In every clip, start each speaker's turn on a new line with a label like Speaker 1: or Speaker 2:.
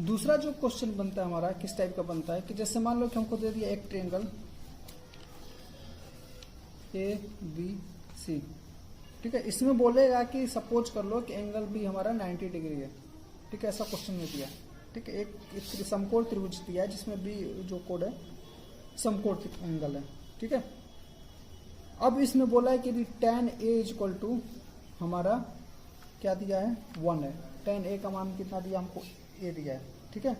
Speaker 1: दूसरा जो क्वेश्चन बनता है हमारा किस टाइप का बनता है कि जैसे मान लो कि हमको दे दिया एक ट्रायंगल ए बी सी, ठीक है। इसमें बोलेगा कि सपोज कर लो कि एंगल बी हमारा 90 डिग्री है, ठीक है। ऐसा क्वेश्चन में दिया, ठीक है। एक समकोण त्रिभुज दिया है जिसमें बी जो कोड है समकोण एंगल है, ठीक है। अब इसमें बोला है कि tan a इक्वल टू हमारा क्या दिया है 1 है। tan a का मान कितना दिया हमको a दिया है, ठीक है।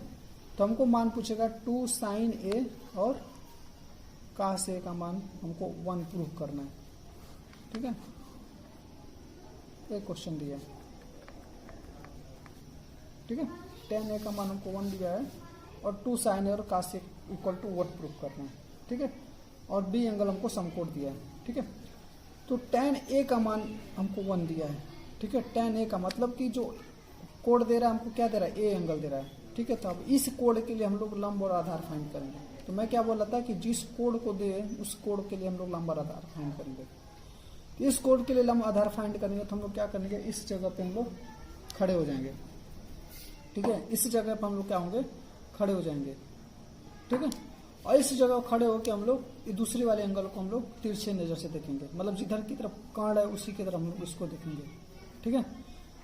Speaker 1: तो हमको मान पूछेगा 2 sin a और cos a का मान हमको 1 प्रूव करना है, ठीक है। एक क्वेश्चन दिया है, ठीक है। tan a का मान हमको 1 दिया है और 2 sin a और cos a equal to 1 prove करना है, ठीक है। और b एंगल हमको समकोण दिया है, ठीक है। तो tan a का मान हमको 1 दिया है, ठीक है। tan a का मतलब कि जो कोड दे रहा है हमको क्या दे रहा है a एंगल दे रहा है, ठीक है। तो अब इस कोड के लिए हम लोग लंब और आधार फाइंड करेंगे। तो मैं क्या बोला था कि जिस कोड को दे उस कोड के लिए हम लोग लंब और आधार फाइंड करेंगे। तो इस कोड के लिए लंब आधार फाइंड करेंगे तो हम लोग क्या करेंगे, इस जगह पे हम लोग खड़े हो जाएंगे, ठीक है। इस जगह पे हम लोग क्या होंगे, खड़े हो जाएंगे, ठीक है। और इस जगह खड़े होकर हम लोग दूसरी वाले एंगल को हम लोग तिरछे नजर से देखेंगे, मतलब जिधर की तरफ कर्ण है उसी की तरफ हम लोग इसको देखेंगे, ठीक है।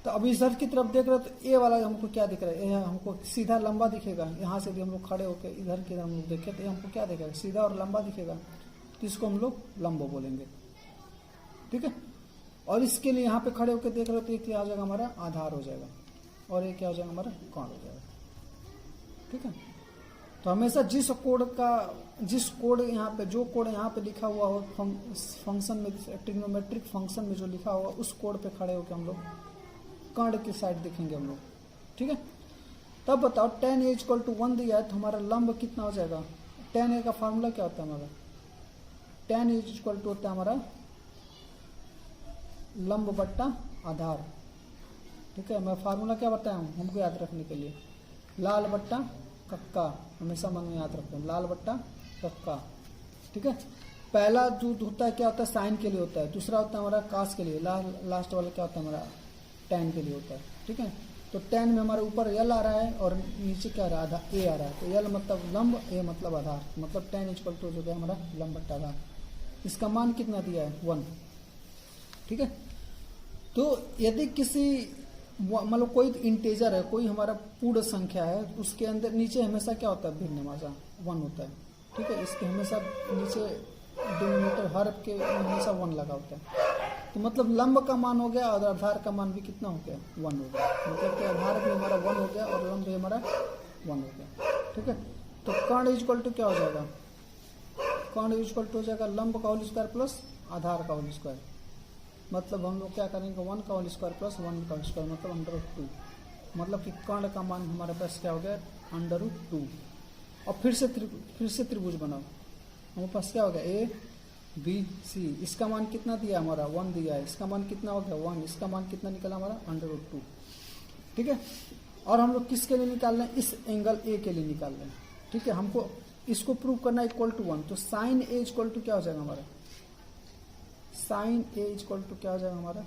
Speaker 1: तो अब इधर की तरफ देख रहे तो ए वाला हमको क्या दिख रहा है, ये हमको सीधा लंबा दिखेगा। यहाँ से भी हम लोग खड़े होकर इधर की तरफ हम लोग देखें तो हमको क्या दिखेगा, सीधा और लंबा दिखेगा। तो इसको हम लोग लंब बोलेंगे, ठीक है। और इसके लिए यहाँ पे खड़े होकर देख रहे हो तो ये क्या हो जाएगा, हमारा आधार हो जाएगा और ये क्या हो जाएगा, हमारा कर्ण हो जाएगा, ठीक है। तो हमेशा जिस कोड यहाँ पे जो कोड यहाँ पे लिखा हुआ हो फंक्शन में, ट्रिग्नोमेट्रिक फंक्शन में जो लिखा हुआ उस कोड पे खड़े होकर हम लोग कर्ण की साइड देखेंगे हम लोग, ठीक है। तब बताओ tan a इक्वल टू 1 दिया है तो हमारा लंब कितना हो जाएगा। tan a का फार्मूला क्या होता है हमारा, tan a इक्वल टू होता है हमारा लंब बट्टा आधार, ठीक है। मैं फार्मूला क्या बताया हूँ हमको याद रखने के लिए, लाल बट्टा कक्का, हमेशा मन में याद रखते हैं, लाल बट्टा कक्का, ठीक है। पहला जो होता है क्या होता है, साइन के लिए होता है। दूसरा होता है हमारा कास के लिए, लास्ट वाला क्या होता है हमारा tan के लिए होता है, ठीक है। तो tan में हमारे ऊपर l आ रहा है और नीचे क्या आ रहा है, आधा a आ रहा है। तो l मतलब लंब, a मतलब आधार, मतलब tan इक्वल टू जो है हमारा लंब बट्टा आधार। इसका मान कितना दिया है 1, ठीक है। तो यदि किसी मतलब कोई इंटेजर है, कोई हमारा पूर्ण संख्या है, उसके अंदर नीचे हमेशा क्या होता है, भिन्न हमेशा 1 होता है, ठीक है। इसके हमेशा नीचे डिनोमिनेटर हर के हमेशा 1 लगा होता है। तो मतलब लंब का मान हो गया और आधार का मान भी कितना हो गया, 1 हो गया। मतलब कि आधार भी हमारा 1 हो गया और लंब भी हमारा 1 हो गया, ठीक है। तो कर्ण इक्वल टू क्या हो जाएगा, कर्ण इक्वल टू हो जाएगा लंब का होल स्क्वायर प्लस आधार का होल स्क्वायर। मतलब हम लोग क्या करेंगे, 1 का होल स्क्वायर प्लस 1 का होल स्क्वायर मतलब √2। मतलब कि कर्ण का मान हमारे पास क्या हो गया, √2। और फिर से त्रिभुज बनाओ, हमारे पास क्या हो गया ए बी सी। इसका मान कितना दिया हमारा 1 दिया है, इसका मान कितना हो गया 1, इसका मान कितना निकला हमारा √2, ठीक है। और हम लोग किसके लिए निकाल रहे हैं, इस एंगल ए के लिए निकाल रहे हैं, ठीक है। हमको इसको प्रूव करना इक्वल टू 1। तो साइन ए इक्वल टू क्या हो जाएगा हमारा, साइन ए इक्वल टू क्या हो जाएगा हमारा,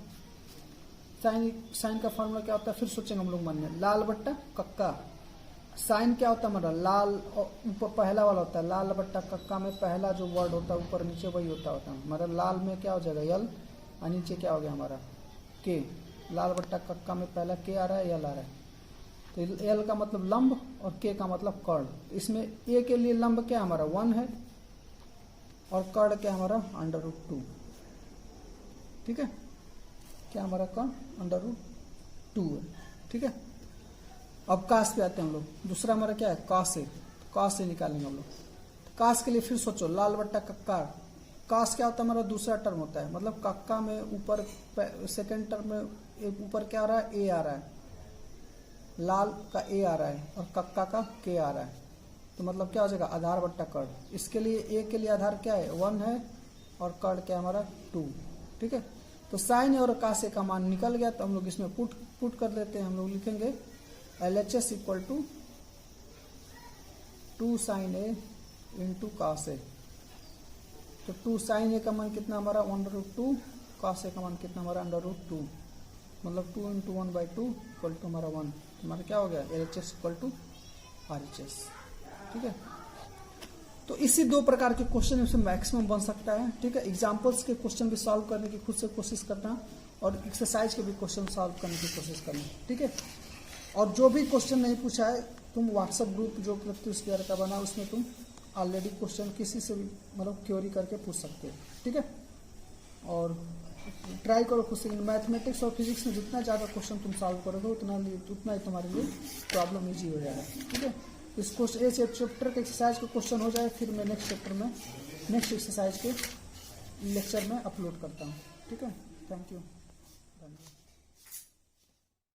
Speaker 1: साइन का फॉर्मूला क्या होता है, फिर सोचेंगे हम लोग मन में, लाल बट्टा कक्का। साइन क्या होता है हमारा, लाल ऊपर पहला वाला होता है, लाल बट्टा कक्का में पहला जो वर्ड होता है ऊपर नीचे वही होता है हमारा। लाल में क्या हो जाएगा यल और नीचे क्या हो गया हमारा के। लाल बट्टा कक्का में पहला के आ रहा है, यल आ रहा है। तो यल का मतलब लंब और के का मतलब कर्ण। इसमें ए के लिए लंब क्या हमारा 1 है और कर्ण क्या हमारा √2, ठीक है। क्या हमारा कर्ण √2 है, ठीक है। अब कास पे आते हैं हम लोग। दूसरा हमारा क्या है, कास है। कास से निकालेंगे हम लोग। तो कास के लिए फिर सोचो, लाल बट्टा कक्का। कास क्या होता है हमारा दूसरा टर्म होता है, मतलब कक्का में ऊपर सेकेंड टर्म में ऊपर क्या आ रहा है, ए आ रहा है, लाल का ए आ रहा है और कक्का का के आ रहा है। तो मतलब क्या हो जाएगा, आधार बट्टा कर्ण। इसके लिए ए के लिए आधार क्या है 1 है और कर्ण क्या है हमारा 2, ठीक है। तो साइन और कासे का मान निकल गया। तो हम लोग इसमें पुट कर लेते हैं। हम लोग लिखेंगे LHS equal to 2 sin a into cos a. तो 2 sin a का मान कितना हमारा 1√2, कास ए का मान कितना हमारा √2, मतलब 2 × 1/2 इक्वल टू हमारा 1। हमारा क्या हो गया LHS इक्वल टू RHS। ठीक है, तो इसी 2 प्रकार के क्वेश्चन इसमें मैक्सिमम बन सकता है। ठीक है, एग्जाम्पल्स के क्वेश्चन भी सॉल्व करने की खुद से कोशिश करना और एक्सरसाइज के भी क्वेश्चन सॉल्व करने की कोशिश करना। ठीक है, और जो भी क्वेश्चन नहीं पूछा है तुम व्हाट्सएप ग्रुप जो प्रैक्टिस पेयर का बना उसमें तुम ऑलरेडी क्वेश्चन किसी से भी मतलब क्वेरी करके पूछ सकते हो। ठीक है, और ट्राई करो खुद से। मैथमेटिक्स और फिजिक्स में जितना ज़्यादा क्वेश्चन तुम सॉल्व करोगे उतना ही तुम्हारे लिए प्रॉब्लम ईजी हो जाएगा। ठीक है, इस क्वेश्चन ये चैप्टर के एक्सरसाइज का क्वेश्चन हो जाए फिर मैं नेक्स्ट चैप्टर में नेक्स्ट एक्सरसाइज के लेक्चर में अपलोड करता हूँ। ठीक है, थैंक यू।